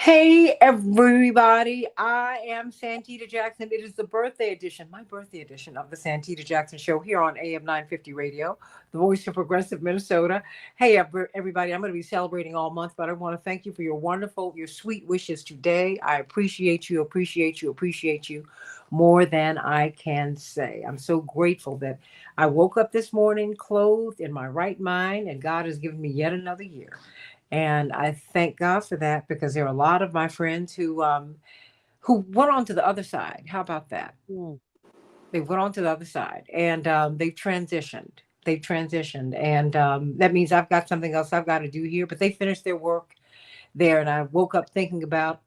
Hey everybody, I am Santita Jackson. It is the birthday edition, my birthday edition of the Santita Jackson Show here on AM 950 Radio, the voice of progressive Minnesota. Hey everybody, I'm going to be celebrating all month, but I want to thank you for your sweet wishes today. I appreciate you more than I can say. I'm so grateful that I woke up this morning clothed in my right mind and God has given me yet another year. And I thank God for that because there are a lot of my friends who went on to the other side. How about that? Mm. They went on to the other side and they've transitioned. They've transitioned, and that means I've got something else I've got to do here. But they finished their work there, and I woke up thinking about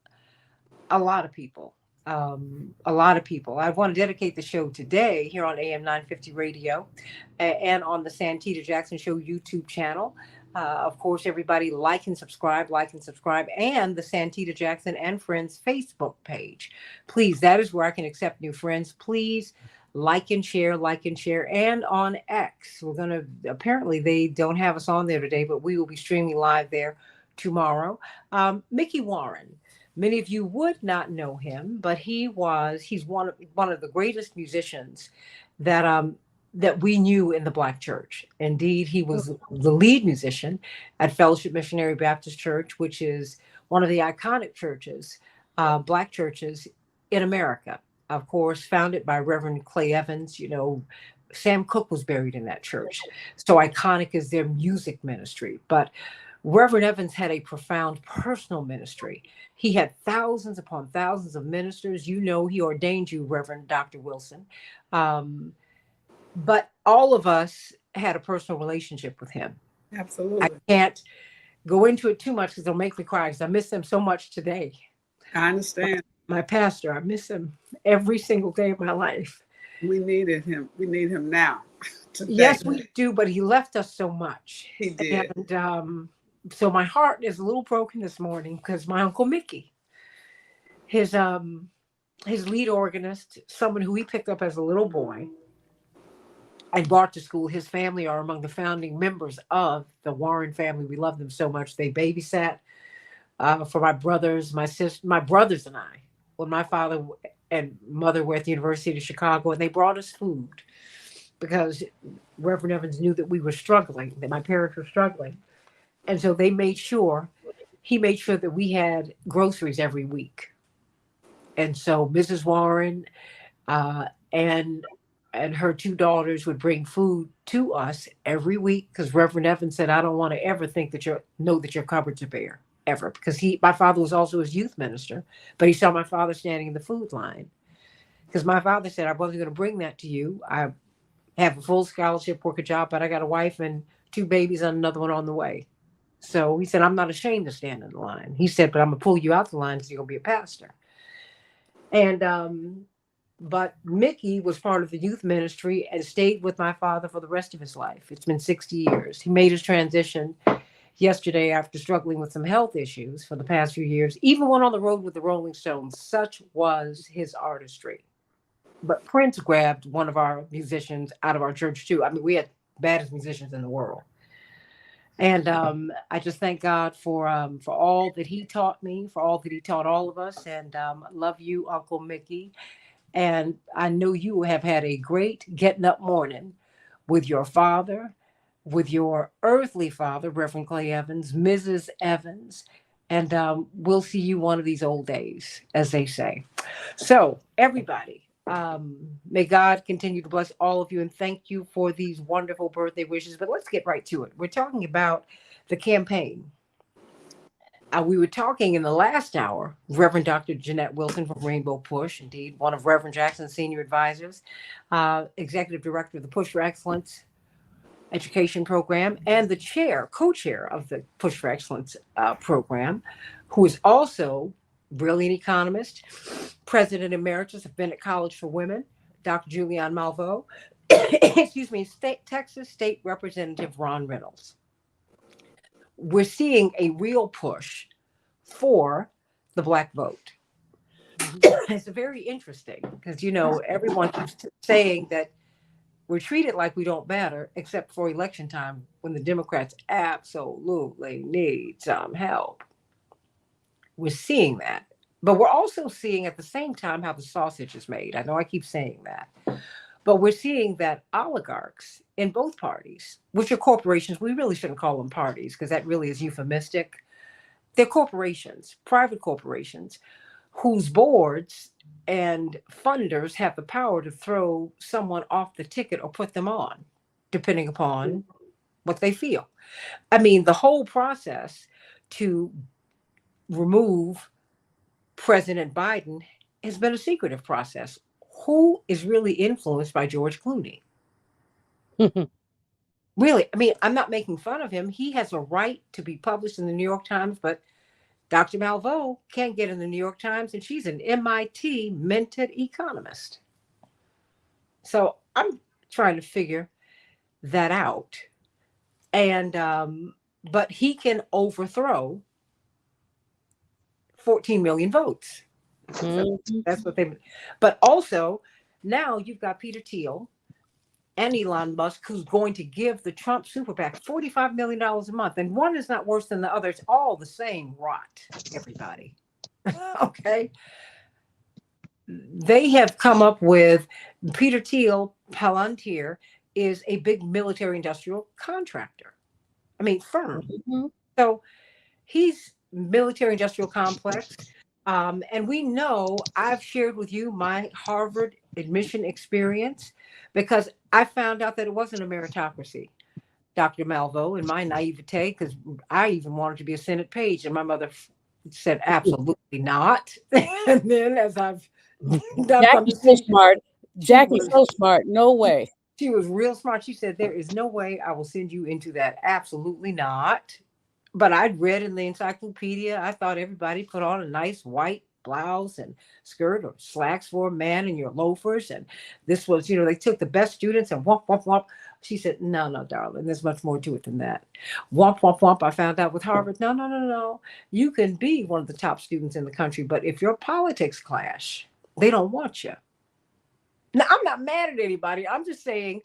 a lot of people. A lot of people. I want to dedicate the show today here on AM 950 Radio and on the Santita Jackson Show YouTube channel. Of course, everybody like and subscribe, and the Santita Jackson and Friends Facebook page. Please, that is where I can accept new friends. Please like and share. And on X, we're going to, apparently, they don't have us on there today, but we will be streaming live there tomorrow. Mickey Warren. Many of you would not know him, but he's one of the greatest musicians that that we knew in the Black church. Indeed, he was the lead musician at Fellowship Missionary Baptist Church, which is one of the iconic churches, Black churches in America. Of course, founded by Reverend Clay Evans. You know, Sam Cooke was buried in that church. So iconic is their music ministry. But Reverend Evans had a profound personal ministry. He had thousands upon thousands of ministers. You know, he ordained you, Reverend Dr. Wilson. Um, but all of us had a personal relationship with him. I Absolutely. can't go into it too much because it'll make me cry because I miss him so much today. I understand. My pastor, I miss him every single day of my life. We needed him. We need him now, today. Yes, we do, but he left us so much. He did. And so my heart is a little broken this morning because my Uncle Mickey, his his lead organist, someone who he picked up as a little boy and brought to school. His family are among the founding members of the Warren family. We love them so much. They babysat for my brothers, my sister, my brothers and I when my father and mother were at the University of Chicago, and they brought us food because Reverend Evans knew that we were struggling, that my parents were struggling, and so he made sure that we had groceries every week. And so Mrs. Warren uh, and her two daughters would bring food to us every week because Reverend Evans said, "I don't want to ever think that your cupboards are bare ever," because my father was also his youth minister, but he saw my father standing in the food line because my father said, "I wasn't going to bring that to you. I have a full scholarship, work a job, but I got a wife and two babies and another one on the way." So he said, "I'm not ashamed to stand in the line." He said, "But I'm gonna pull you out the line because you're gonna be a pastor." And but Mickey was part of the youth ministry and stayed with my father for the rest of his life. It's been 60 years. He made his transition yesterday after struggling with some health issues for the past few years. Even went on the road with the Rolling Stones. Such was his artistry. But Prince grabbed one of our musicians out of our church too. I mean, we had baddest musicians in the world. And I just thank God for all that He taught me, for all that He taught all of us, and love you, Uncle Mickey. And I know you have had a great getting up morning with your father, with your earthly father, Reverend Clay Evans, Mrs. Evans, and we'll see you one of these old days, as they say. So, everybody, may God continue to bless all of you and thank you for these wonderful birthday wishes. But let's get right to it. We're talking about the campaign. We were talking in the last hour, Reverend Dr. Jeanette Wilson from Rainbow Push, indeed, one of Reverend Jackson's senior advisors, executive director of the Push for Excellence education program, and the co-chair of the Push for Excellence program, who is also brilliant economist, president emeritus of Bennett College for Women, Dr. Julianne Malveaux, excuse me, Texas State Representative Ron Reynolds. We're seeing a real push for the Black vote. Mhm. It's very interesting because, everyone keeps saying that we're treated like we don't matter, except for election time when the Democrats absolutely need some help. We're seeing that. But we're also seeing at the same time how the sausage is made. I know I keep saying that. But we're seeing that oligarchs in both parties, which are corporations, we really shouldn't call them parties because that really is euphemistic. They're corporations, private corporations, whose boards and funders have the power to throw someone off the ticket or put them on, depending upon what they feel. I mean, the whole process to remove President Biden has been a secretive process. Who is really influenced by George Clooney? Really, I mean, I'm not making fun of him. He has a right to be published in the New York Times, but Dr. Malveaux can't get in the New York Times, and she's an MIT minted economist. So I'm trying to figure that out. And, but he can overthrow 14 million votes. So that's what they, but also now you've got Peter Thiel and Elon Musk, who's going to give the Trump super PAC $45 million a month. And one is not worse than the other. It's all the same rot, everybody. Okay. They have come up with Peter Thiel, Palantir, is a big military industrial contractor. I mean, firm. So he's military industrial complex. And we know I've shared with you my Harvard admission experience because I found out that it wasn't a meritocracy, Dr. Malveaux, in my naivete, because I even wanted to be a Senate page. And my mother said, absolutely not. And then as I've done Jackie's so smart. Jackie's so smart. No way. She was real smart. She said, there is no way I will send you into that. Absolutely not. But I'd read in the encyclopedia, I thought everybody put on a nice white blouse and skirt or slacks for a man and your loafers. And this was, you know, they took the best students and womp, womp, womp. She said, no, no, darling, there's much more to it than that. Womp, womp, womp. I found out with Harvard, no, no, no, no. You can be one of the top students in the country, but if your politics clash, they don't want you. Now, I'm not mad at anybody. I'm just saying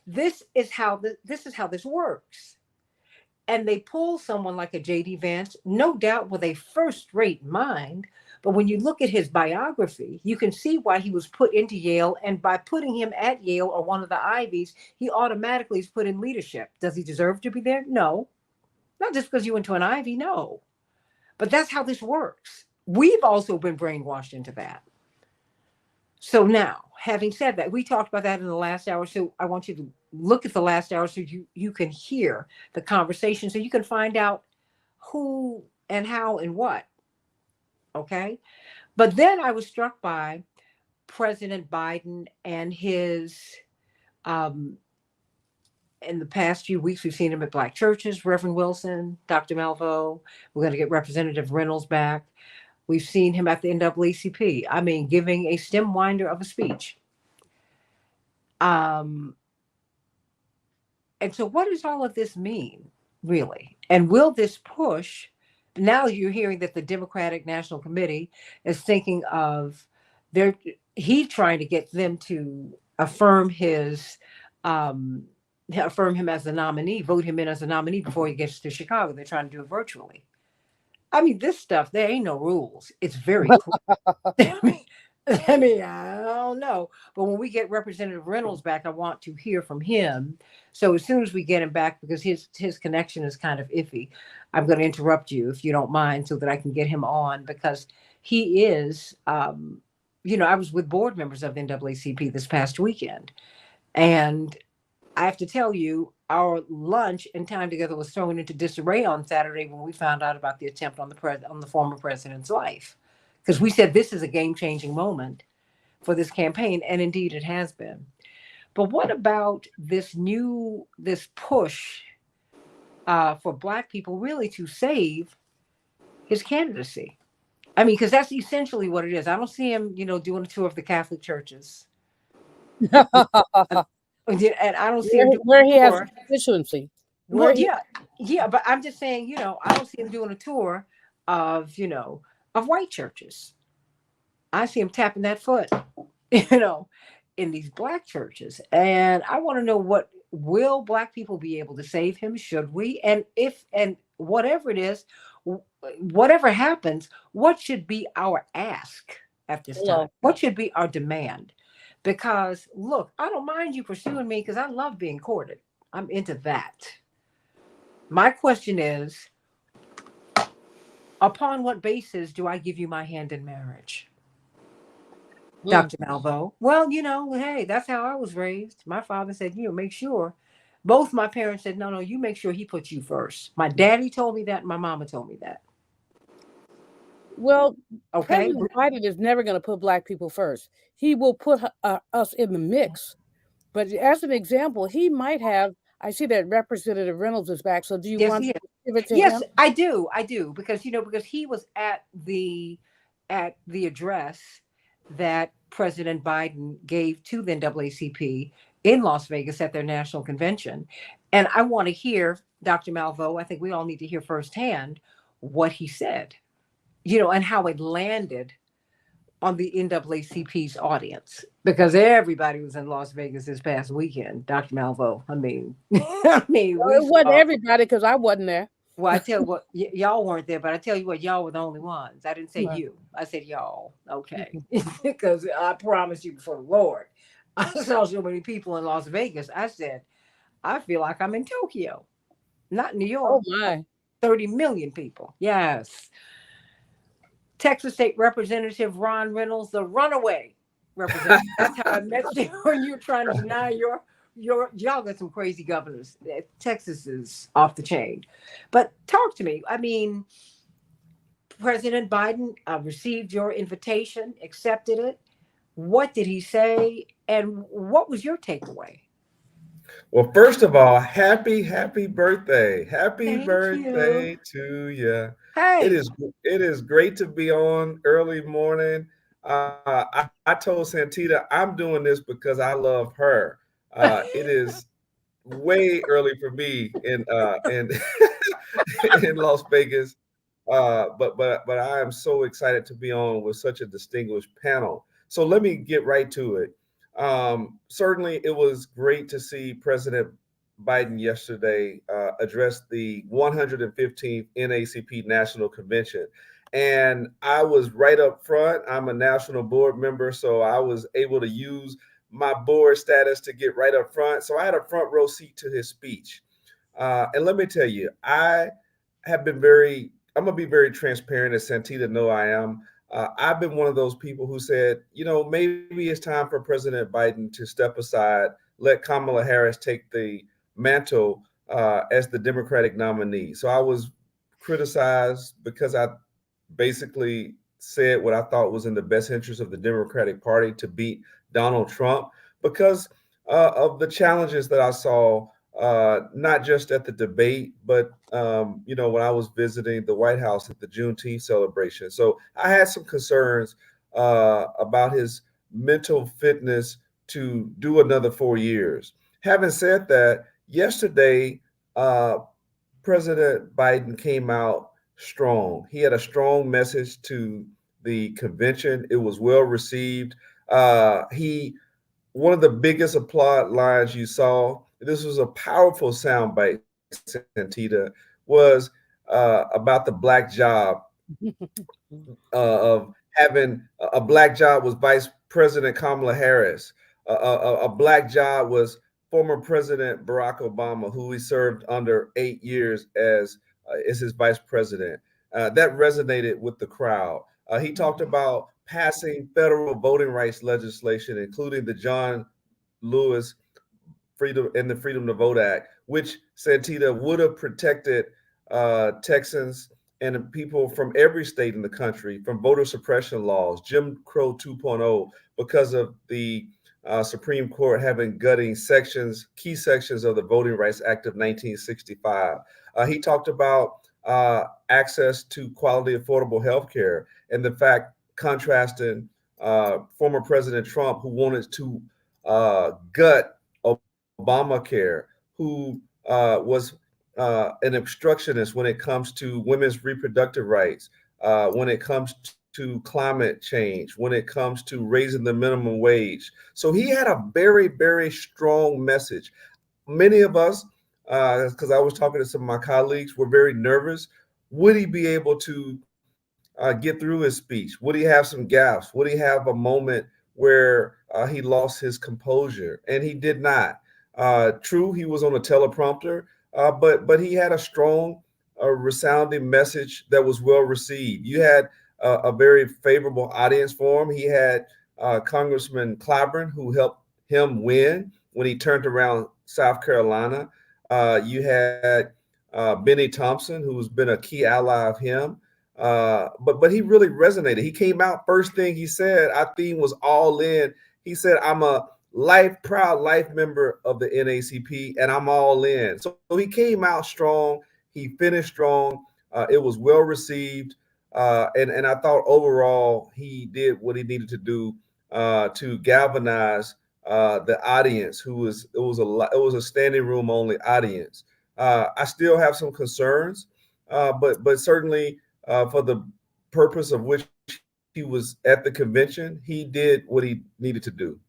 this is how this works. And they pull someone like a J.D. Vance, no doubt with a first-rate mind. But when you look at his biography, you can see why he was put into Yale. And by putting him at Yale or one of the Ivies, he automatically is put in leadership. Does he deserve to be there? No. Not just because you went to an Ivy, no. But that's how this works. We've also been brainwashed into that. So now, having said that, we talked about that in the last hour. So I want you to look at the last hour so you can hear the conversation, so you can find out who and how and what. Okay. But then I was struck by President Biden and his, in the past few weeks, we've seen him at Black churches, Reverend Wilson, Dr. Malveaux. We're going to get Representative Reynolds back. We've seen him at the NAACP. I mean, giving a stem winder of a speech. And so what does all of this mean, really? And will this push? Now you're hearing that the Democratic National Committee is thinking of he trying to get them to affirm him as a nominee, vote him in as a nominee before he gets to Chicago. They're trying to do it virtually. I mean, this stuff, there ain't no rules. It's very cool. I mean, I don't know. But when we get Representative Reynolds back, I want to hear from him. So as soon as we get him back, because his connection is kind of iffy, I'm going to interrupt you, if you don't mind, so that I can get him on, because he is, you know, I was with board members of the NAACP this past weekend. And I have to tell you, our lunch and time together was thrown into disarray on Saturday when we found out about the attempt on the former president's life. Because we said this is a game-changing moment for this campaign, and indeed it has been. But what about this push for Black people really to save his candidacy? I mean, because that's essentially what it is. I don't see him, you know, doing a tour of the Catholic churches. And I don't see him where he has constituency. Yeah, but I'm just saying, you know, I don't see him doing a tour of, you know, of white churches. I see him tapping that foot, you know, in these Black churches. And I want to know, will Black people be able to save him? Should we? And whatever it is, whatever happens, what should be our ask at this time? Hello. What should be our demand? Because look, I don't mind you pursuing me because I love being courted. I'm into that. My question is, upon what basis do I give you my hand in marriage? Mm. Dr. Malvo. Well, hey, that's how I was raised. My father said, make sure. Both my parents said, no, no, you make sure he puts you first. My daddy told me that. My mama told me that. Well, Okay. President Biden is never going to put black people first. He will put us in the mix. But as an example, he might have. I see that Representative Reynolds is back. So do you Yes, want he to is. give it to Yes, him? I do. I do. Because he was at the address that President Biden gave to the NAACP in Las Vegas at their national convention. And I want to hear, Dr. Malvo, I think we all need to hear firsthand what he said, and how it landed on the NAACP's audience, because everybody was in Las Vegas this past weekend. Dr. Malvo, I mean, we It wasn't saw. everybody because I wasn't there. Well, I tell you what, y'all weren't there, but I tell you what, y'all were the only ones. I didn't say Right. you. I said y'all. Okay, because I promise you before the Lord, I saw so many people in Las Vegas. I said, I feel like I'm in Tokyo, not New Oh York. my. 30 million people. Yes. Texas State Representative Ron Reynolds, the runaway representative. That's how I met you when you're trying to deny y'all got some crazy governors. Texas is off the chain. But talk to me. I mean, President Biden received your invitation, accepted it. What did he say? And what was your takeaway? Well, first of all, happy birthday. Happy Thank you. birthday to you. It Hey. is it is great to be on early morning. I told Santita I'm doing this because I love her. It is way early for me in in Las Vegas. But I am so excited to be on with such a distinguished panel. So let me get right to it. Certainly, it was great to see President Biden yesterday address the 115th NACP National Convention. And I was right up front. I'm a national board member, so I was able to use my board status to get right up front. So I had a front row seat to his speech. And let me tell you, have been I'm gonna be very transparent, as Santita know I am. I've been one of those people who said, maybe it's time for President Biden to step aside, let Kamala Harris take the mantle as the Democratic nominee. So I was criticized because I basically said what I thought was in the best interest of the Democratic Party to beat Donald Trump because of the challenges that I saw, not just at the debate, but when I was visiting the White House at the Juneteenth celebration. So I had some concerns about his mental fitness to do another 4 years. Having said that, yesterday, President Biden came out strong. He had a strong message to the convention. It was well received. He One of the biggest applaud lines you saw. This was a powerful soundbite, Santita, was about the black job of having a black job was Vice President Kamala Harris. A black job was former President Barack Obama, who he served under 8 years as his vice president. That resonated with the crowd. He talked about passing federal voting rights legislation, including the John Lewis Freedom to Vote Act, which Santita would have protected Texans and people from every state in the country from voter suppression laws, Jim Crow 2.0, because of the Supreme Court having gutting key sections of the Voting Rights Act of 1965. He talked about access to quality, affordable health care and the fact contrasting former President Trump, who wanted to gut Obamacare, who was an obstructionist when it comes to women's reproductive rights, when it comes to climate change, when it comes to raising the minimum wage. So he had a very, very strong message. Many of us because I was talking to some of my colleagues, were very nervous. Would he be able to get through his speech? Would he have some gaps? Would he have a moment where he lost his composure? And he did not. True, he was on a teleprompter, but he had a strong, resounding message that was well received. You had a very favorable audience for him. He had Congressman Clyburn, who helped him win when he turned around South Carolina. You had Benny Thompson, who's been a key ally of him. But he really resonated. He came out, first thing he said, our theme was all in. He said, I'm a proud life member of the NACP, and I'm all in. So he came out strong. He finished strong. It was well received. And I thought overall he did what he needed to do to galvanize the audience, it was a standing room only audience. I still have some concerns, but certainly for the purpose of which he was at the convention, he did what he needed to do.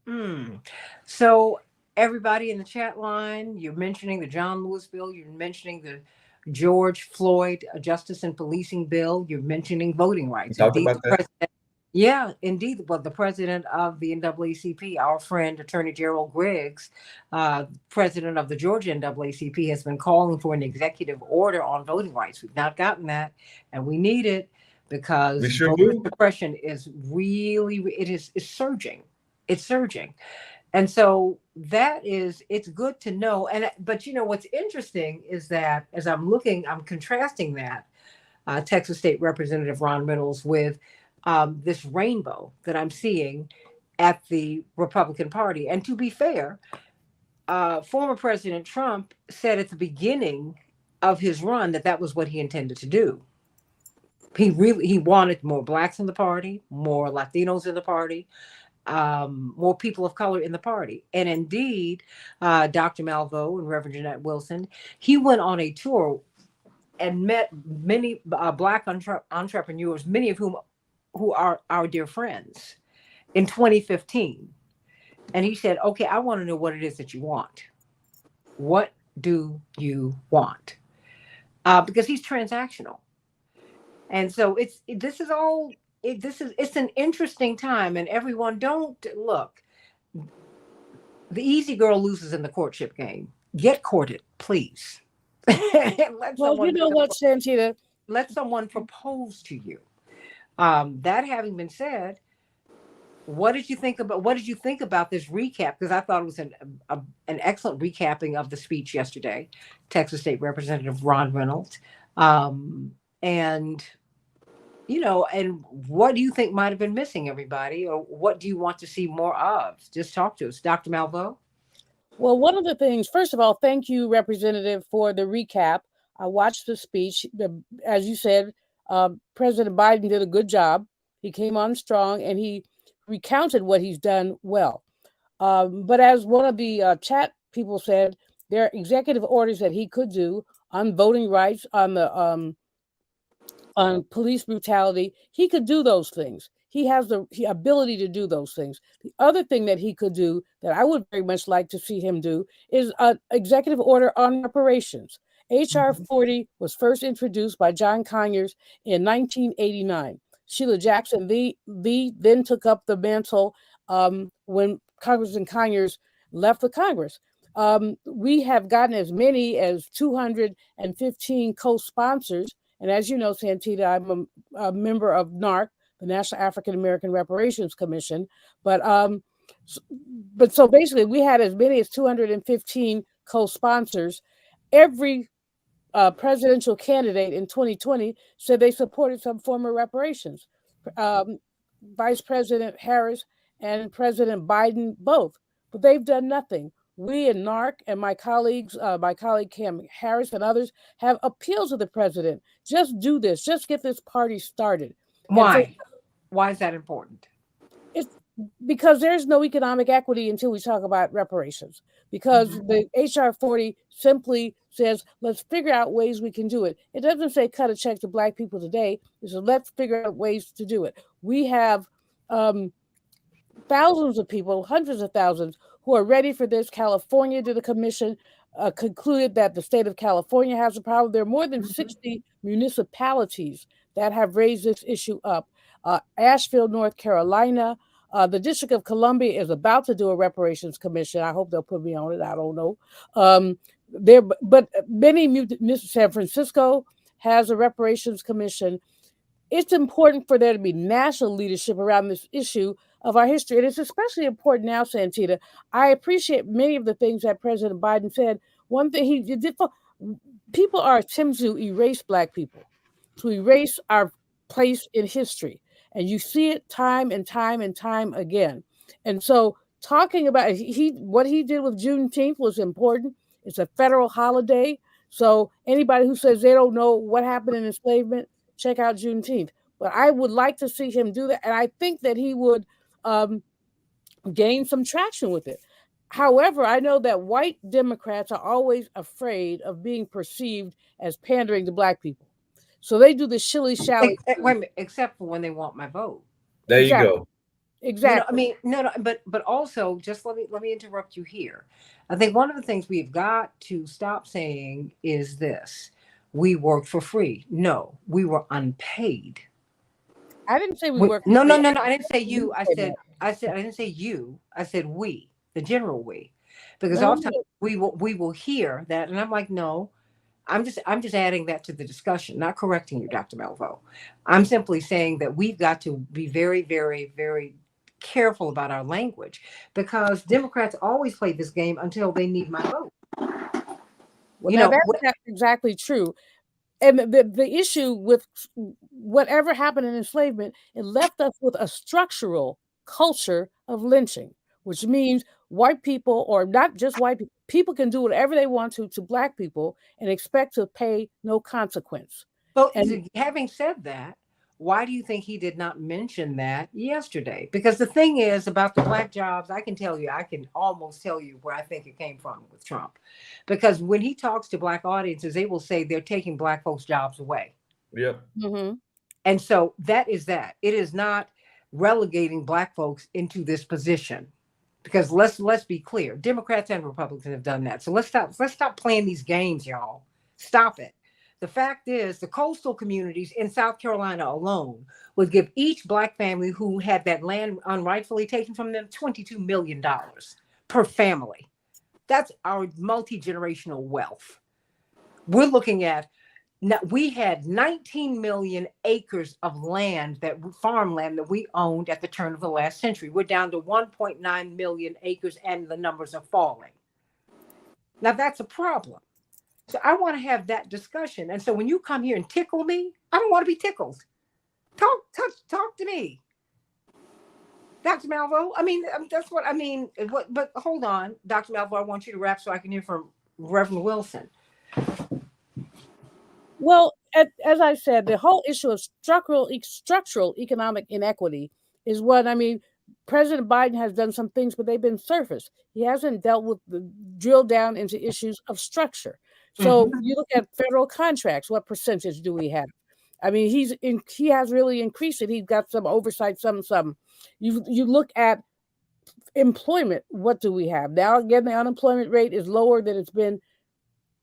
Mm. So everybody in the chat line, you're mentioning the John Lewis bill, you're mentioning the George Floyd Justice and Policing bill, you're mentioning voting We rights. talked Indeed, about the that. president, yeah, indeed. Well, the president of the NAACP, our friend Attorney Gerald Griggs, president of the Georgia NAACP, has been calling for an executive order on voting rights. We've not gotten that, and we need it We because sure voter do. suppression is really, it's surging. It's surging. And so it's good to know. But what's interesting is that as I'm contrasting that Texas State Representative Ron Reynolds with this rainbow that I'm seeing at the Republican Party. And to be fair, former President Trump said at the beginning of his run that was what he intended to do. He wanted more blacks in the party, more Latinos in the party, more people of color in the party. And indeed, Dr. Malveaux and Reverend Jeanette Wilson, he went on a tour and met many black entrepreneurs, many of who are our dear friends, in 2015. And he said, okay, I want to know what it is that you want. What do you want? Because he's transactional. And so it's an interesting time, and everyone don't look. The easy girl loses in the courtship game. Get courted, please. let Well, you someone know what, Santita? let someone propose to you. That having been said, what did you think about this recap? Because I thought it was an excellent recapping of the speech yesterday, Texas State Representative Ron Reynolds, and and what do you think might have been missing, everybody, or what do you want to see more of? Just talk to us, Dr. Malveaux. Well, one of the things, first of all, thank you, Representative, for the recap. I watched the speech. As you said, President Biden did a good job. He came on strong and he recounted what he's done well. But as one of the chat people said, there are executive orders that he could do on voting rights, on police brutality. He could do those things. He has the ability to do those things. The other thing that he could do that I would very much like to see him do is an executive order on reparations. H.R. 40 was first introduced by John Conyers in 1989. Sheila Jackson then took up the mantle when Congressman Conyers left the Congress. We have gotten as many as 215 co-sponsors. And as you know, Santita, I'm a member of NARC, the National African American Reparations Commission. But so basically, we had as many as 215 co-sponsors. Every presidential candidate in 2020 said they supported some form of reparations. Vice President Harris and President Biden both, but they've done nothing. We in NARC and my colleague Cam Harris and others have appealed to the president. Just do this. Just get this party started. Why? Why is that important? It's because there's no economic equity until we talk about reparations. Because the HR 40 simply says, let's figure out ways we can do it. It doesn't say cut a check to Black people today. It says, let's figure out ways to do it. We have thousands of people, hundreds of thousands, who are ready for this. California did a commission concluded that the state of California has a problem. There are more than 60 municipalities that have raised this issue up. Asheville, North Carolina, the District of Columbia is about to do a reparations commission. I hope they'll put me on it. I don't know. But San Francisco has a reparations commission. It's important for there to be national leadership around this issue of our history. And it's especially important now, Santita. I appreciate many of the things that President Biden said. One thing he did for people are attempting to erase Black people, to erase our place in history. And you see it time and time and time again. And so talking about what he did with Juneteenth was important. It's a federal holiday. So anybody who says they don't know what happened in enslavement, check out Juneteenth. But I would like to see him do that. And I think that he would gain some traction with it. However, I know that white Democrats are always afraid of being perceived as pandering to Black people. So they do the shilly-shally. Wait a minute, except for when they want my vote. There Exactly. you go. Exactly. No, but also just let me interrupt you here. I think one of the things we've got to stop saying is this: we worked for free. No, we were unpaid. I didn't say we worked. No. I didn't say you. I didn't say you. I said we, the general we, because oftentimes we will hear that, and I'm like, no. I'm just adding that to the discussion, not correcting you, Dr. Melvo. I'm simply saying that we've got to be very, very, very careful about our language, because Democrats always play this game until they need my vote. Well, that's exactly true. And the issue with whatever happened in enslavement, it left us with a structural culture of lynching, which means white people, or not just white people, people can do whatever they want to Black people and expect to pay no consequence. Well, having said that, why do you think he did not mention that yesterday? Because the thing is about the Black jobs, I can almost tell you where I think it came from with Trump. Because when he talks to Black audiences, they will say they're taking Black folks' jobs away. Yeah. Mm-hmm. And so that is that. It is not relegating Black folks into this position. Because let's be clear, Democrats and Republicans have done that. So let's stop playing these games, y'all. Stop it. The fact is, the coastal communities in South Carolina alone would give each Black family who had that land unrightfully taken from them $22 million per family. That's our multi-generational wealth. We're looking at, we had 19 million acres of farmland that we owned at the turn of the last century. We're down to 1.9 million acres, and the numbers are falling. Now that's a problem. So I want to have that discussion. And so when you come here and tickle me, I don't want to be tickled. Talk to me. Dr. Malvo, I mean, that's what I mean. But hold on, Dr. Malvo, I want you to wrap so I can hear from Reverend Wilson. Well, as I said, the whole issue of structural economic inequity is what, I mean, President Biden has done some things, but they've been surface. He hasn't dealt with drill down into issues of structure. So you look at federal contracts, what percentage do we have? I mean, he has really increased it. He's got some oversight, some. You look at employment, what do we have? Now, again, the unemployment rate is lower than it's been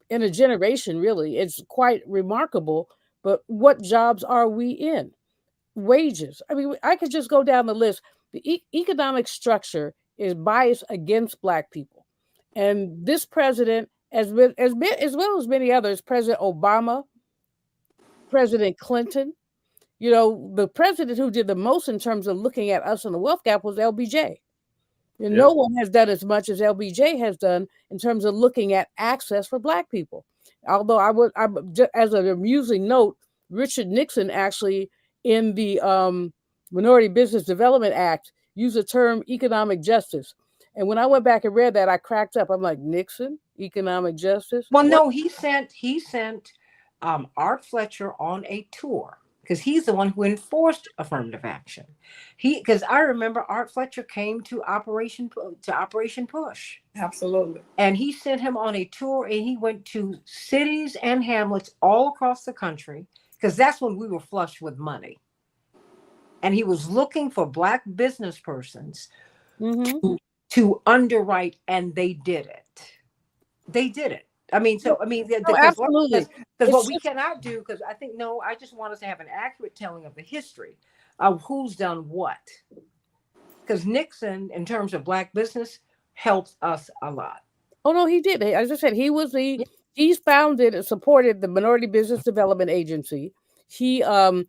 in a generation, really. It's quite remarkable. But what jobs are we in? Wages. I mean, I could just go down the list. The economic structure is biased against Black people. And this president, as well as many others, President Obama, President Clinton, the president who did the most in terms of looking at us in the wealth gap was LBJ. And no one has done as much as LBJ has done in terms of looking at access for Black people. Although as an amusing note, Richard Nixon actually in the Minority Business Development Act used the term economic justice. And when I went back and read that, I cracked up. I'm like, Nixon, economic justice? Well, no, he sent Art Fletcher on a tour, because he's the one who enforced affirmative action. Because I remember Art Fletcher came to Operation Push. Absolutely. And he sent him on a tour, and he went to cities and hamlets all across the country, because that's when we were flush with money. And he was looking for Black business persons to underwrite, and they did it. They did it. I mean, so I mean, No, absolutely. because what It's we just cannot do, because I think no, I just want us to have an accurate telling of the history of who's done what. Because Nixon, in terms of black business, helped us a lot. oh no, he did. As I said, Yeah. he's founded and supported the Minority Business Development Agency. He and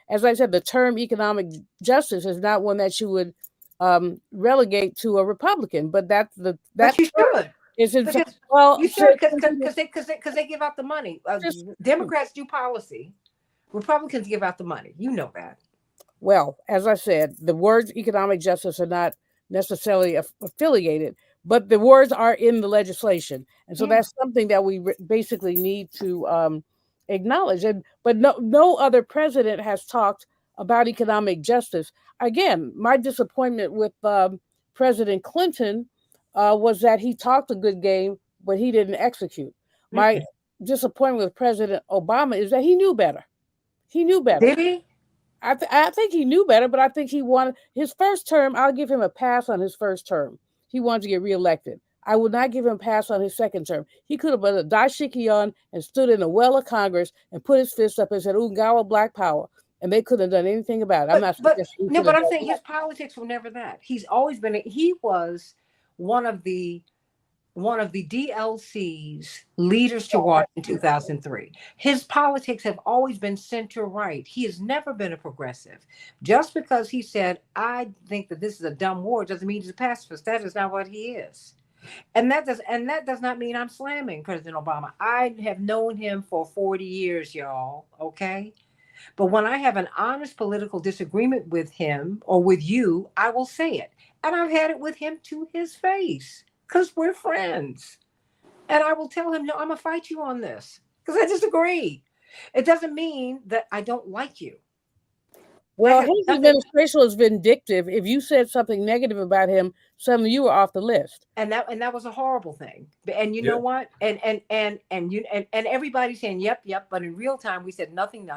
as I said, the term economic justice is not one that you would relegate to a Republican, but But that you term should, is in fact because well, you should, because they give out the money. just Democrats do policy, Republicans give out the money. You know that. well, as I said, the words economic justice are not necessarily affiliated, but the words are in the legislation, and so Yeah. that's something that we basically need to acknowledge. And but no other president has talked about economic justice. Again, my disappointment with President Clinton was that he talked a good game, but he didn't execute. My Mm-mm. disappointment with President Obama is that he knew better. He knew better. Did he? I think he knew better, but I think he wanted his first term. I'll give him a pass on his first term. He wanted to get reelected. I would not give him a pass on his second term. He could have been a daishikion and stood in the well of Congress and put his fist up and said, Ungawa Black Power. And they couldn't have done anything about it. I'm not But suggesting he no, could but have I'm done saying that. his politics were never that. He's always been. He was one of the DLC's leaders to watch in 2003. His politics have always been center right. He has never been a progressive. Just because he said, I think that this is a dumb war, doesn't mean he's a pacifist. That is not what he is. And that does not mean I'm slamming President Obama. I have known him for 40 years, y'all. Okay. But when I have an honest political disagreement with him or with you, I will say it. And I've had it with him to his face because we're friends. And I will tell him, no, I'm going to fight you on this because I disagree. It doesn't mean that I don't like you. That Well, has his nothing. administration was vindictive. If you said something negative about him, suddenly you were off the list. And that was a horrible thing. And you know Yeah. what? And everybody's saying yep, but in real time we said nothing.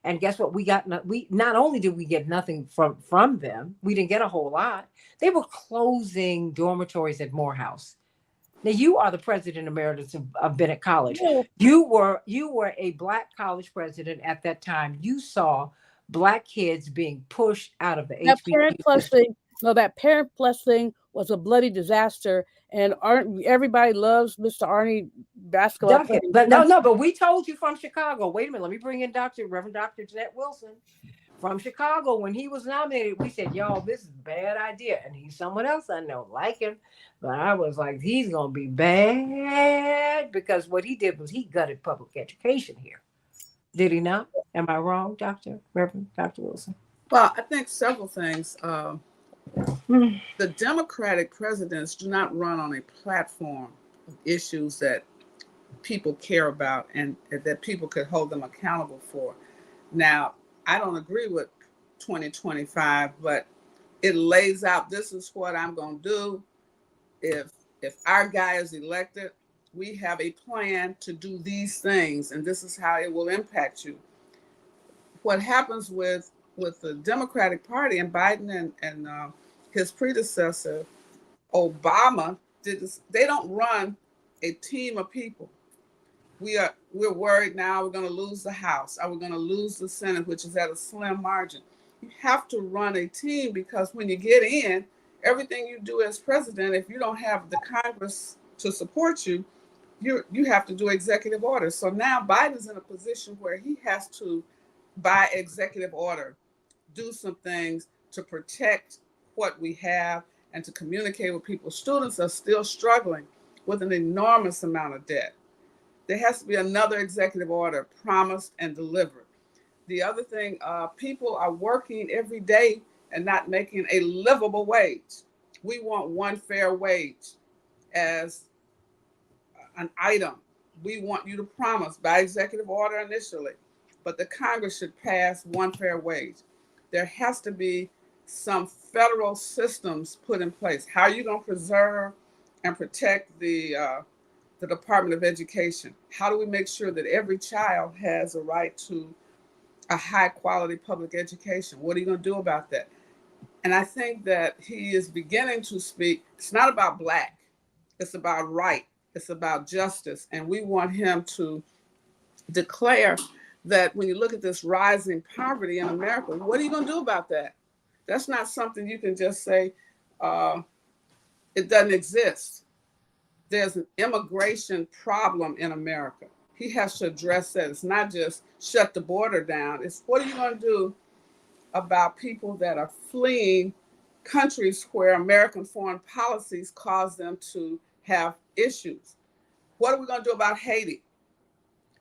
And guess what? We got we not only did we get nothing from them, we didn't get a whole lot. They were closing dormitories at Morehouse. Now you are the president emeritus of Bennett College. No, You were a black college president at that time. You saw black kids being pushed out of the that Parent HBCU Plus system. thing, no, that Parent Plus thing was a bloody disaster. And aren't everybody loves Mr. Arnie basketball player Duncan, but Duncan? no, but we told you from Chicago. Wait a minute, let me bring in Reverend Dr. Jeanette Wilson from Chicago. When he was nominated, we said, y'all, this is a bad idea. And he's someone else I know like him. But I was like, he's gonna be bad because what he did was he gutted public education here. Did he not? Am I wrong, Reverend Dr. Wilson? Well, I think several things. Hmm. The Democratic presidents do not run on a platform of issues that people care about and that people could hold them accountable for. Now, I don't agree with 2025, but it lays out this is what I'm going to do. If our guy is elected, we have a plan to do these things, and this is how it will impact you. What happens with the Democratic Party and Biden and his predecessor Obama did this. They don't run a team of people. We're worried now we're going to lose the House. Are we going to lose the Senate, which is at a slim margin? You have to run a team because when you get in, everything you do as president, if you don't have the Congress to support you, you have to do executive orders. So now Biden's in a position where he has to, by executive order, do some things to protect what we have and to communicate with people. Students are still struggling with an enormous amount of debt. There has to be another executive order promised and delivered. The other thing, people are working every day and not making a livable wage. We want one fair wage as an item. We want you to promise by executive order initially, but the Congress should pass one fair wage. There has to be some federal systems put in place. How are you going to preserve and protect the Department of Education? How do we make sure that every child has a right to a high quality public education? What are you going to do about that? And I think that he is beginning to speak. It's not about black. It's about right. It's about justice. And we want him to declare that when you look at this rising poverty in America, what are you going to do about that? That's not something you can just say uh, it doesn't exist. There's an immigration problem in America. He has to address that. It's not just shut the border down. It's what are you going to do about people that are fleeing countries where American foreign policies cause them to have issues? What are we going to do about Haiti?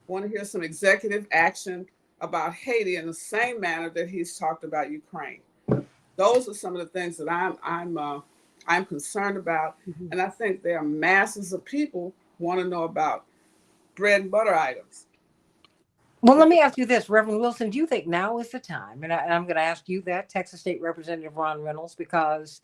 Want to hear some executive action about Haiti in the same manner that he's talked about Ukraine. Those are some of the things that I'm concerned about, and I think there are masses of people want to know about bread and butter items. Well, let me ask you this, Reverend Wilson. Do you think now is the time? And I'm going to ask you that, Texas State Representative Ron Reynolds, because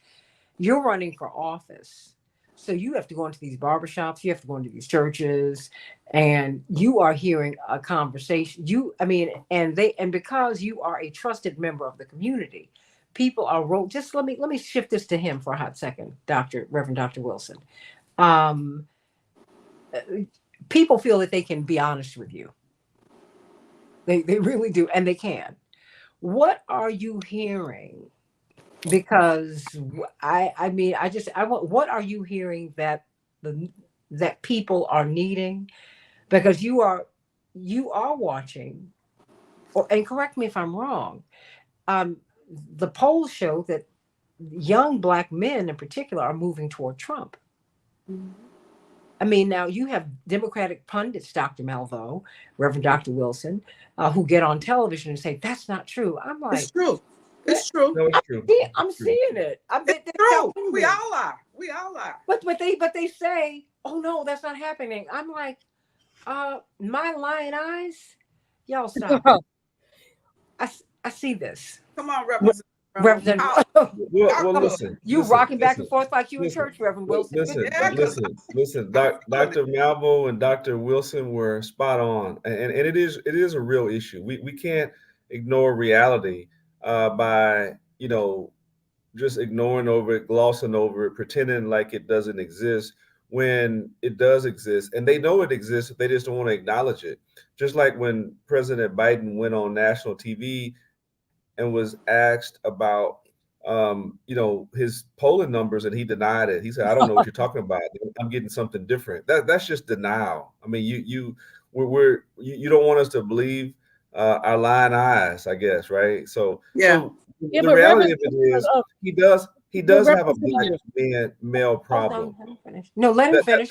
you're running for office. So you have to go into these barbershops, you have to go into these churches, and you are hearing a conversation. And because you are a trusted member of the community, people are just let me shift this to him for a hot second, Reverend Dr. Wilson. Um, People feel that they can be honest with you. They really do, and they can. What are you hearing? Because I want, what are you hearing that people are needing? Because you are watching, and correct me if I'm wrong. Um, the polls show that young Black men in particular are moving toward Trump. Mhm. I mean, now you have Democratic pundits, Dr. Malveaux, Reverend Dr. Wilson, who get on television and say that's not true. I'm like, It's true. yeah, It's true. No, it's true. I'm It's true. seeing it. I It's bet they're true. telling We me. all are. We all are. But they say, oh no, that's not happening. I'm like, my lying eyes, y'all stop it. I see this. Come on, Representative Reynolds. Reverend, Well, Talk to us. you rocking back and forth like you in listen, church, Reverend Wilson. Yeah, because listen. I'm feeling it. Dr. Malvo and Dr. Wilson were spot on, and it is a real issue. We can't ignore reality by just ignoring over it, glossing over it, pretending like it doesn't exist when it does exist, and they know it exists. They just don't want to acknowledge it. Just like when President Biden went on national TV and was asked about his polling numbers, and he denied it. He said, "I don't know what you're talking about. I'm getting something different." That's just denial. I mean, you don't want us to believe our lying eyes, I guess, right? So Yeah. Yeah, the but reality of it is, he but does have a black Representative, male Hold on, problem. let him finish. No, let him That, that, finish.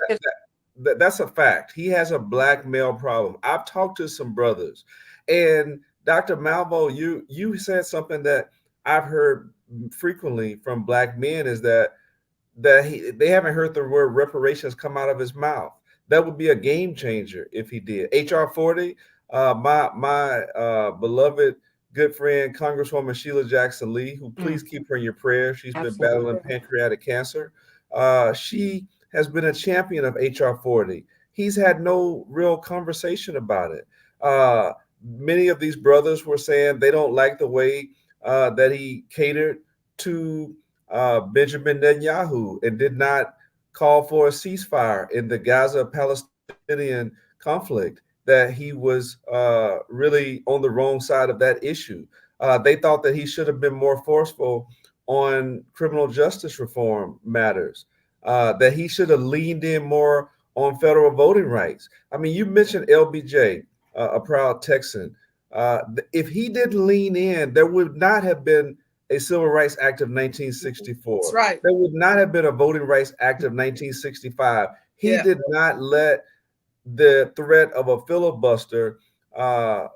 that, that's a fact. He has a black male problem. I've talked to some brothers, and Dr. Malvo, you said something that I've heard frequently from black men is that they haven't heard the word reparations come out of his mouth. That would be a game changer if he did. HR 40, my beloved good friend Congresswoman Sheila Jackson Lee, who please keep her in your prayers. She's been battling Absolutely. pancreatic cancer. She has been a champion of HR 40. He's had no real conversation about it. Many of these brothers were saying they don't like the way that he catered to Benjamin Netanyahu and did not call for a ceasefire in the Gaza Palestinian conflict, that he was really on the wrong side of that issue. They thought that he should have been more forceful on criminal justice reform matters, that he should have leaned in more on federal voting rights. I mean, you mentioned LBJ, a proud Texan. If he didn't lean in, there would not have been a Civil Rights Act of That's 1964. right. There would not have been a Voting Rights Act of 1965. He Yeah. did not let the threat of a filibuster uh,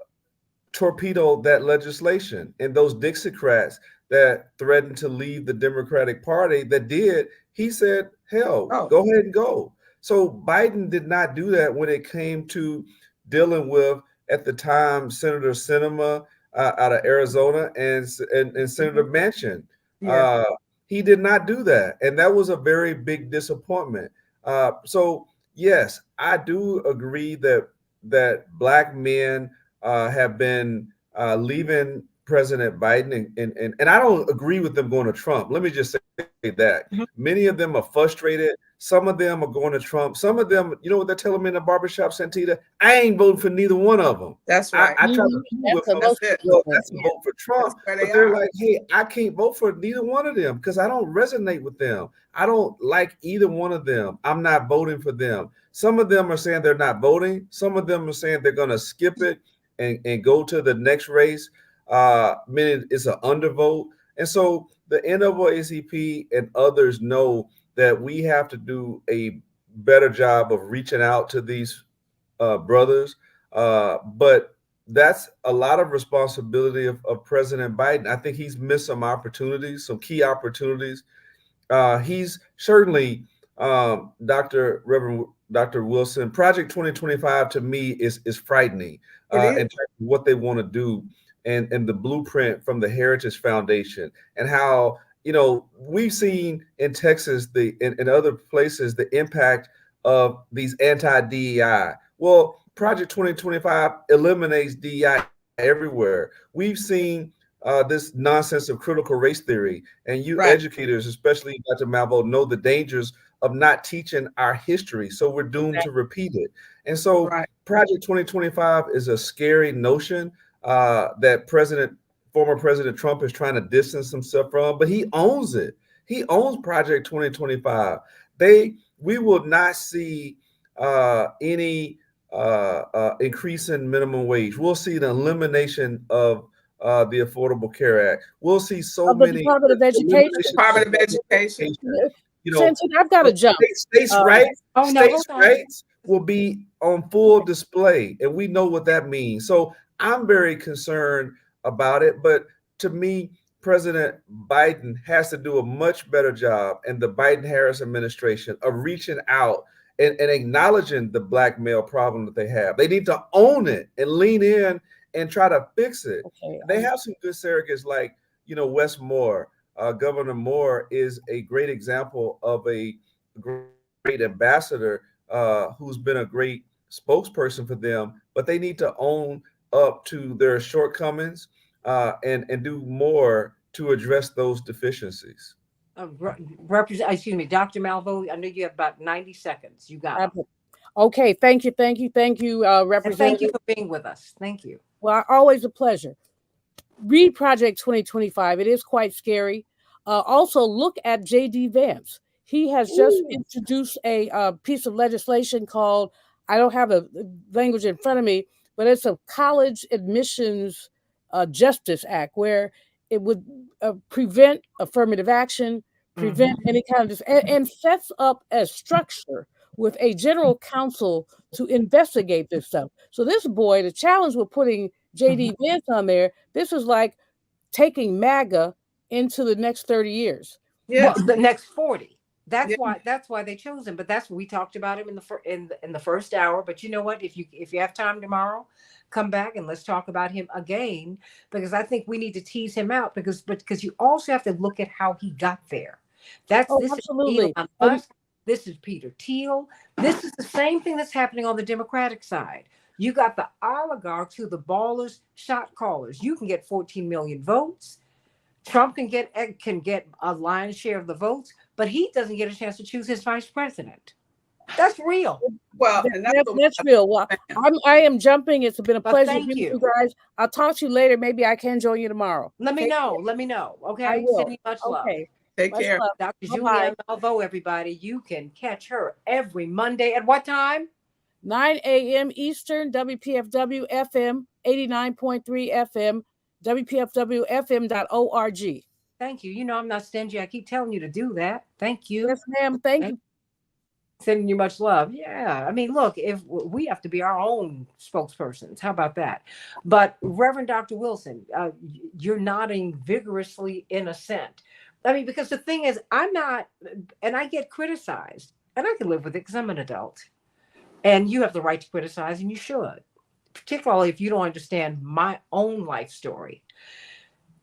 torpedoed that legislation. And those Dixiecrats that threatened to leave the Democratic Party that did, he said, hell, Oh, go ahead and go. So Biden did not do that when it came to dealing with, at the time, Senator Sinema out of Arizona and Senator Manchin. yeah. Uh, he did not do that. And that was a very big disappointment. So, yes, I do agree that black men have been leaving President Biden, and I don't agree with them going to Trump. Let me just say that. Mhm. Many of them are frustrated. Some of them are going to Trump. Some of them, you know what they're telling me in the barbershop, Santita? I ain't voting for neither one of them. That's right. I try to Mhm. prove That's with the them, most That's it. well, important. that's a vote for Trump. That's where But they they're are. like, hey, I can't vote for neither one of them because I don't resonate with them. I don't like either one of them. I'm not voting for them. Some of them are saying they're not voting. Some of them are saying they're going to skip it and go to the next race. Meaning it's an undervote. And so the NAACP and others know that we have to do a better job of reaching out to these brothers. But that's a lot of responsibility of President Biden. I think he's missed some opportunities, some key opportunities. He's certainly Dr. Wilson. Project 2025 to me is frightening It in is. terms of what they want to do and the blueprint from the Heritage Foundation and how we've seen in Texas in other places the impact of these anti-DEI. Well, Project 2025 eliminates DEI everywhere. We've seen this nonsense of critical race theory, and you Right. educators, especially Dr. Malvo, know the dangers of not teaching our history, so we're doomed to repeat it. And so, Right. Project 2025 is a scary notion that former President Trump is trying to distance himself from, but he owns it. He owns Project 2025. We will not see any increase in minimum wage. We'll see the elimination of the Affordable Care Act. We'll see so Of the many Department of Education. Department of Education. You know, Santita, I've got to jump. states' Uh, rights, Oh no, hold on. will be on full display, and we know what that means. So I'm very concerned about it. But to me, President Biden has to do a much better job, and the Biden-Harris administration of reaching out and acknowledging the black male problem that they have. They need to own it and lean in and try to fix it. Okay. They have some good surrogates like Wes Moore. Governor Moore is a great example of a great ambassador who's been a great spokesperson for them, but they need to own up to their shortcomings and do more to address those deficiencies. Excuse me, Dr. Malvo. I know you have about 90 seconds. You got it. Okay. Thank you, And thank Representative. you for being with us. Thank you. Well, always a pleasure. Read Project 2025. It is quite scary. Also, look at J.D. Vance. He has just introduced a piece of legislation called, I don't have a language in front of me, but it's a college admissions justice act where it would prevent affirmative action, prevent any kind of and sets up a structure with a general counsel to investigate this stuff. So this boy, the challenge with putting J.D. Vance on there, this is like taking MAGA into the next 30 years. Yes. Well, the next 40. That's Yeah. why they chose him. But that's what we talked about him in the first hour. But you know what? If you have time tomorrow, come back and let's talk about him again, because I think we need to tease him out because you also have to look at how he got there. This absolutely. is Elon Musk. This is Peter Thiel. This is the same thing that's happening on the Democratic side. You got the oligarchs who are the ballers, shot callers. You can get 14 million votes. Trump can get a lion's share of the votes, but he doesn't get a chance to choose his vice president. That's real. Well, and That's real. Well, I am jumping. It's been a pleasure thank meeting you. you guys. I'll talk to you later. Maybe I can join you tomorrow. Let me know. Okay. I will. Send me much love. Okay. take Much care. love. Dr. Bye-bye. Julianne Malvo, everybody. You can catch her every Monday at what time? 9 a.m. Eastern, WPFW FM, 89.3 FM, WPFWFM.org. Thank you. You know I'm not stingy. I keep telling you to do that. Thank you. Yes, ma'am. Thank you. Sending you much love. Yeah. I mean, look, if we have to be our own spokespersons, how about that? But Reverend Dr. Wilson, you're nodding vigorously in assent. I mean, because the thing is, I'm not, and I get criticized, and I can live with it because I'm an adult. And you have the right to criticize, and you should, particularly if you don't understand my own life story.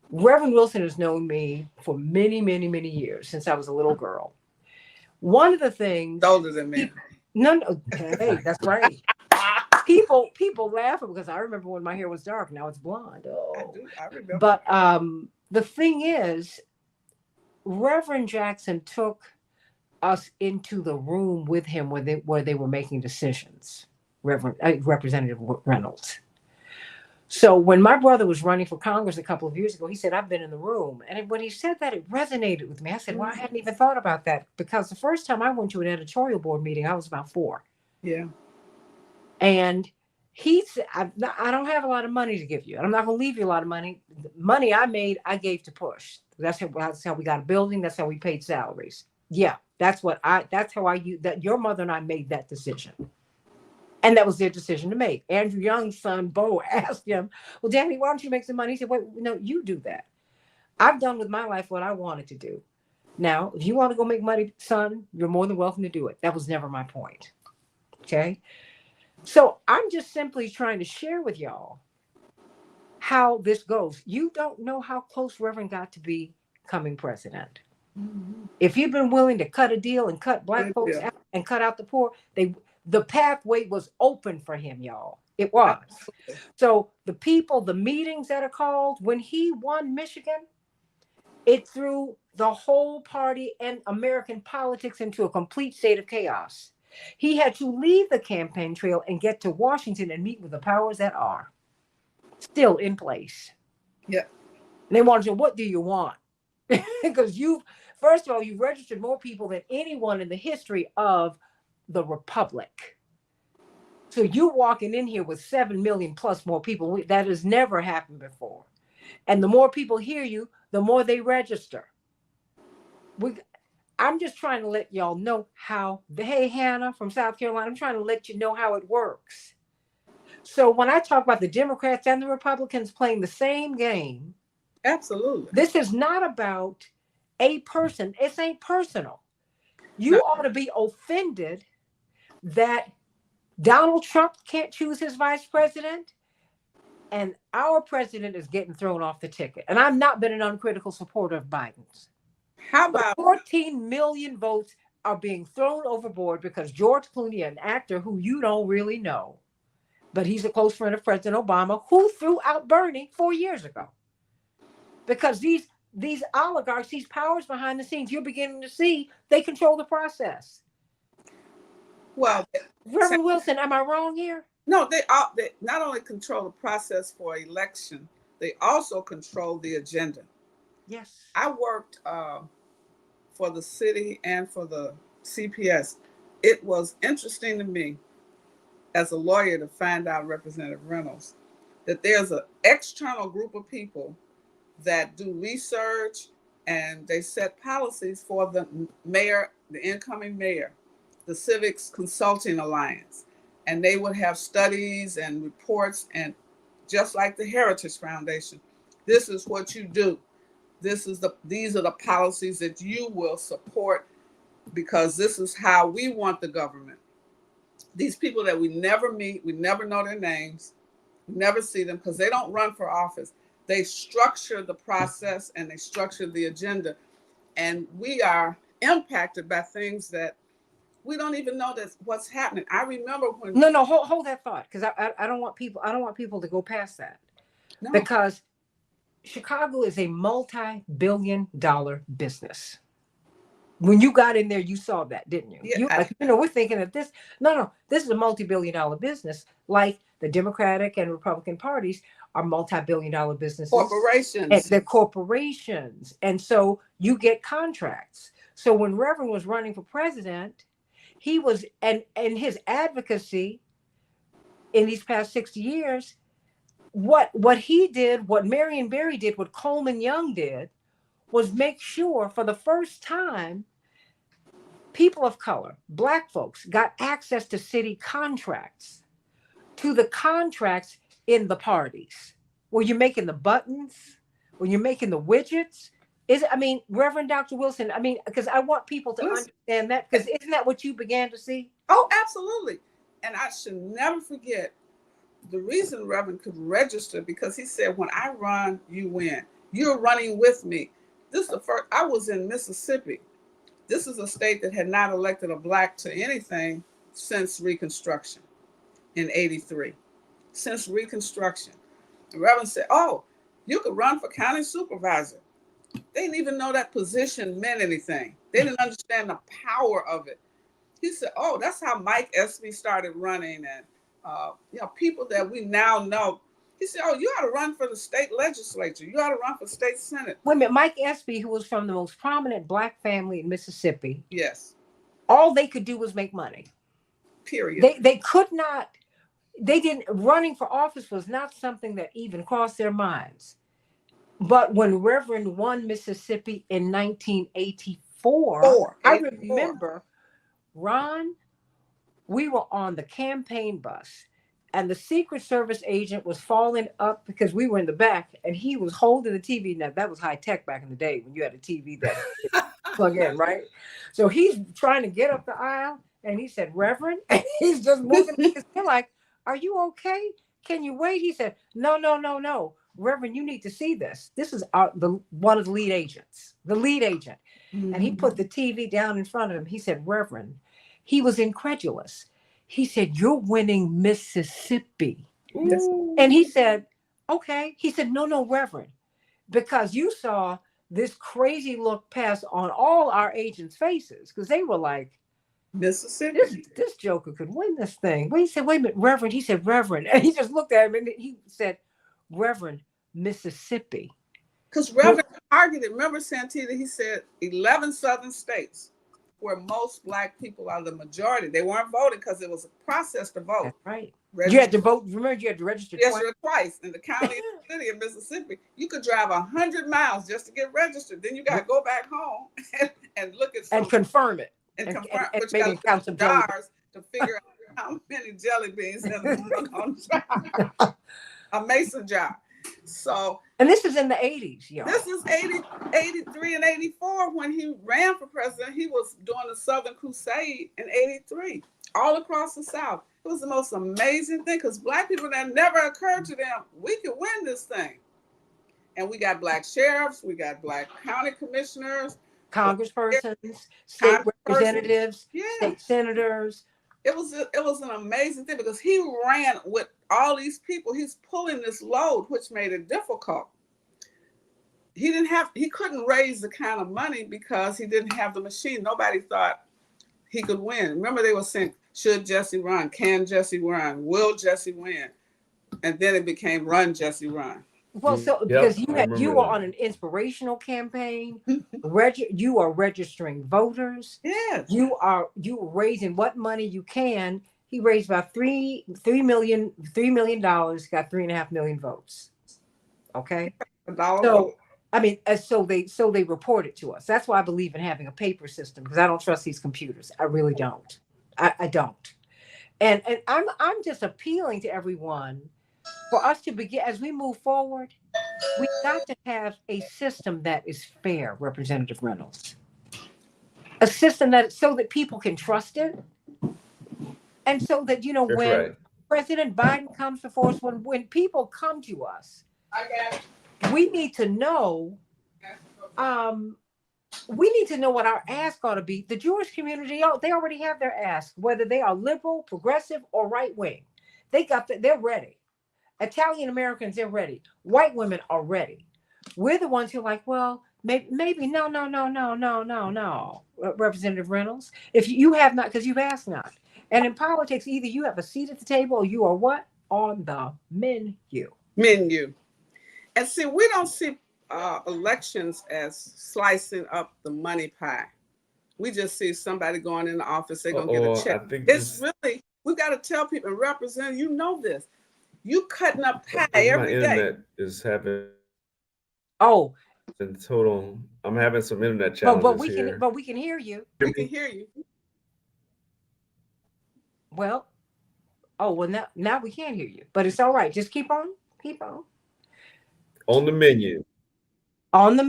Reverend Wilson has known me for many, many, many years, since I was a little girl. One of the things... Older than me. No, hey, that's right. people laughing because I remember when my hair was dark. Now it's blonde. Oh, I remember. but the thing is, Reverend Jackson took us into the room with him where they were making decisions. Representative Reynolds. So when my brother was running for Congress a couple of years ago, he said, "I've been in the room." And when he said that, it resonated with me. I said, "Well, I hadn't even thought about that," because the first time I went to an editorial board meeting, I was about 4. Yeah. And he said, I don't have a lot of money to give you. And I'm not going to leave you a lot of money. The money I made, I gave to Push. That's how we got a building. That's how we paid salaries. Yeah, that's how your mother and I made that decision. And that was their decision to make. Andrew Young's son, Bo, asked him, "Well, Daddy, why don't you make some money?" He said, "Wait, no, you do that. I've done with my life what I wanted to do. Now, if you want to go make money, son, you're more than welcome to do it." That was never my point. Okay. So I'm just simply trying to share with y'all how this goes. You don't know how close Reverend got to becoming president. Mm-hmm. If he'd been willing to cut a deal and cut black folks out and cut out the poor, the pathway was open for him, y'all. It was. Absolutely. So the meetings that are called, when he won Michigan, it threw the whole party and American politics into a complete state of chaos. He had to leave the campaign trail and get to Washington and meet with the powers that are still in place. Yeah. And they wanted to know, what do you want? Because first of all, you've registered more people than anyone in the history of the Republic. So you're walking in here with 7 million plus more people. That has never happened before. And the more people hear you, the more they register. I'm just trying to let y'all know hey, Hannah from South Carolina, I'm trying to let you know how it works. So when I talk about the Democrats and the Republicans playing the same game, absolutely, this is not about a person. It ain't personal. You ought to be offended that Donald Trump can't choose his vice president and our president is getting thrown off the ticket. And I've not been an uncritical supporter of Biden's. How about 14 million votes are being thrown overboard because George Clooney, an actor who you don't really know, but he's a close friend of President Obama, who threw out Bernie 4 years ago. Because these oligarchs, these powers behind the scenes, you're beginning to see, they control the process. Well, Reverend Wilson, am I wrong here? No, they not only control the process for election, they also control the agenda. Yes. I worked for the city and for the CPS. It was interesting to me as a lawyer to find out, Representative Reynolds, that there's an external group of people that do research and they set policies for the mayor, the incoming mayor, the Civics Consulting Alliance. And they would have studies and reports, and just like the Heritage Foundation, this is what you do. These are the policies that you will support because this is how we want the government. These people that we never meet, we never know their names, we never see them because they don't run for office. They structure the process and they structure the agenda. And we are impacted by things that we don't even know that's what's happening. I remember when hold that thought, because I don't want people to go past that. No. Because Chicago is a multi-billion-dollar business. When you got in there, you saw that, didn't you? Yeah, we're thinking that this is a multi-billion-dollar business, like the Democratic and Republican parties are multi-billion-dollar businesses. Corporations. And they're corporations. And so you get contracts. So when Reverend was running for president, he was, and his advocacy in these past 60 years, what he did, what Marion Barry did, what Coleman Young did, was make sure for the first time, people of color, Black folks, got access to city contracts, to the contracts in the parties, where you're making the buttons, where you're making the widgets. Reverend Dr. Wilson, because I want people to understand that, because isn't that what you began to see? Oh, absolutely. And I should never forget the reason Reverend could register, because he said, when I run, you win. You're running with me. This is the first, I was in Mississippi. This is a state that had not elected a Black to anything since Reconstruction. in 83 since Reconstruction. The Reverend said, oh, you could run for county supervisor. They didn't even know that position meant anything. They didn't understand the power of it. He said, oh, that's how Mike Espy started running, and people that we now know. He said, oh, you ought to run for the state legislature. You ought to run for state senate. Wait a minute, Mike Espy, who was from the most prominent Black family in Mississippi. Yes. All they could do was make money. Period. They could not, running for office was not something that even crossed their minds. But when Reverend won Mississippi in 1984, I remember, Ron, we were on the campaign bus and the Secret Service agent was falling up because we were in the back and he was holding the TV. Now, that was high tech back in the day when you had a TV that plug in, right? So he's trying to get up the aisle and he said, Reverend, and he's just moving. They're like, are you okay? Can you wait? He said, no. Reverend, you need to see this. This is one of the lead agents, the lead agent. Mm-hmm. And he put the TV down in front of him. He said, Reverend, he was incredulous. He said, you're winning Mississippi. Ooh. And he said, okay. He said, no, Reverend, because you saw this crazy look pass on all our agents' faces because they were like, Mississippi. This joker could win this thing. Well, he said, wait a minute, Reverend. He said, Reverend. And he just looked at him and he said, Reverend, Mississippi. Because Reverend targeted, remember Santita, he said 11 southern states where most Black people are the majority. They weren't voting because it was a process to vote. That's right. You had to vote. Remember, you had to register twice. In the county and the city of Mississippi, you could drive 100 miles just to get registered. Then you got to go back home and look at and confirm it. And confirm, and maybe count some jars to figure out how many jelly beans in the jar. A mason jar. So, and this is in the 80s, y'all. This is 83 and 84 when he ran for president. He was doing the Southern Crusade in 83, all across the South. It was the most amazing thing because Black people, that never occurred to them, we could win this thing. And we got Black sheriffs, we got Black county commissioners, congresspersons, state representatives, state senators. It was an amazing thing because he ran with all these people. He's pulling this load, which made it difficult. He couldn't raise the kind of money because he didn't have the machine. Nobody thought he could win. Remember, they were saying, should Jesse run? Can Jesse run? Will Jesse win? And then it became run, Jesse, run. Well, so because you were on an inspirational campaign, you are registering voters. Yes. You were raising what money you can. He raised about $3 million, got 3.5 million votes. Okay. So I mean, so they report it to us. That's why I believe in having a paper system because I don't trust these computers. I really don't. I don't. And I'm just appealing to everyone. For us to begin, as we move forward, we got to have a system that is fair, Representative Reynolds. A system so that people can trust it. And so that, when President Biden comes before us, when people come to us, we need to know, what our ask ought to be. The Jewish community, they already have their ask, whether they are liberal, progressive, or right wing. They're ready. Italian Americans, they're ready. White women are ready. We're the ones who are like, well, maybe no, Representative Reynolds. If you have not, because you've asked not. And in politics, either you have a seat at the table or you are what? On the menu. And see, we don't see elections as slicing up the money pie. We just see somebody going in the office, they're going to get a check. We've got to tell people, Representative, you know this. You cutting up pie every day. My internet is having. Oh. In total, I'm having some internet challenges here. But we can hear you. We can hear you. Well, now we can't hear you, but it's all right. Just keep on. On the menu. And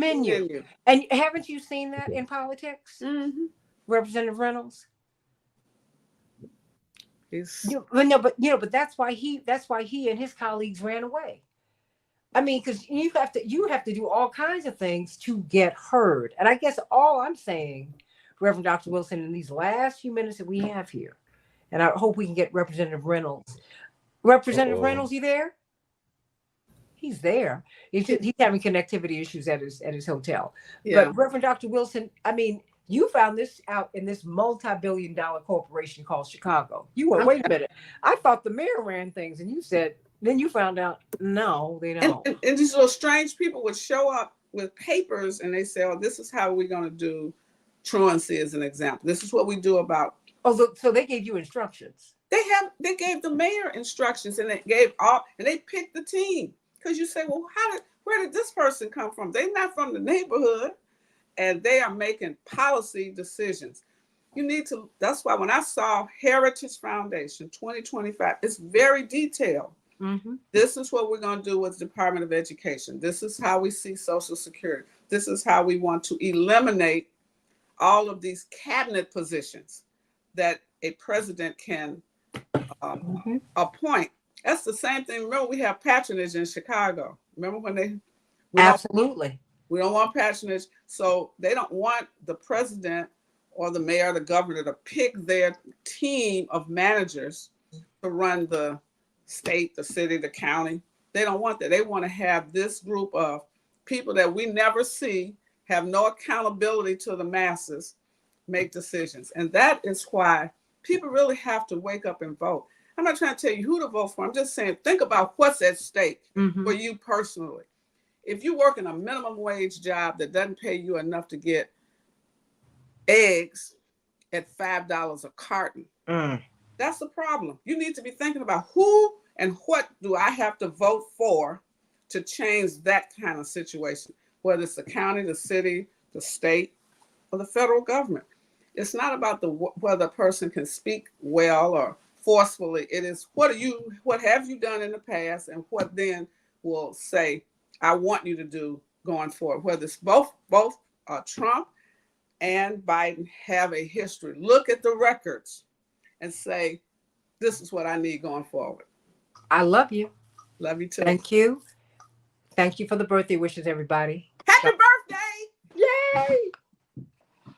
haven't you seen that in politics, Representative Reynolds? But that's why he and his colleagues ran away. I mean, because you have to do all kinds of things to get heard. And I guess all I'm saying, Reverend Dr. Wilson, in these last few minutes that we have here, And I hope we can get Representative Reynolds. Representative Uh-oh. Reynolds, you there? He's there. He's having connectivity issues at his hotel. Yeah. But Reverend Dr. Wilson, I mean, you found this out in this multi-billion-dollar corporation called Chicago. You went, wait a minute. I thought the mayor ran things, and you said, then you found out, no, they don't. And these little strange people would show up with papers and they say, oh, this is how we're going to do truancy as an example. This is what we do about. Oh, so they gave you instructions. They gave the mayor instructions and they picked the team. Because you say, well, where did this person come from? They're not from the neighborhood, and they are making policy decisions. That's why when I saw Heritage Foundation 2025, it's very detailed. Mm-hmm. This is what we're going to do with the Department of Education. This is how we see Social Security. This is how we want to eliminate all of these cabinet positions that a president can appoint. That's the same thing. Remember, we have patronage in Chicago. Remember when Absolutely. We don't want patronage. So they don't want the president or the mayor or the governor to pick their team of managers to run the state, the city, the county. They don't want that. They want to have this group of people that we never see, have no accountability to the masses, make decisions. And that is why people really have to wake up and vote. I'm not trying to tell you who to vote for. I'm just saying, think about what's at stake for you personally. If you work in a minimum wage job that doesn't pay you enough to get eggs at $5 a carton, that's the problem. You need to be thinking about who and what do I have to vote for to change that kind of situation, whether it's the county, the city, the state, or the federal government. It's not about whether a person can speak well or forcefully. It is what have you done in the past, and what then will say, I want you to do going forward. Whether it's both Trump and Biden have a history. Look at the records and say, this is what I need going forward. I love you. Love you too. Thank you. Thank you for the birthday wishes, everybody. Happy birthday! Yay!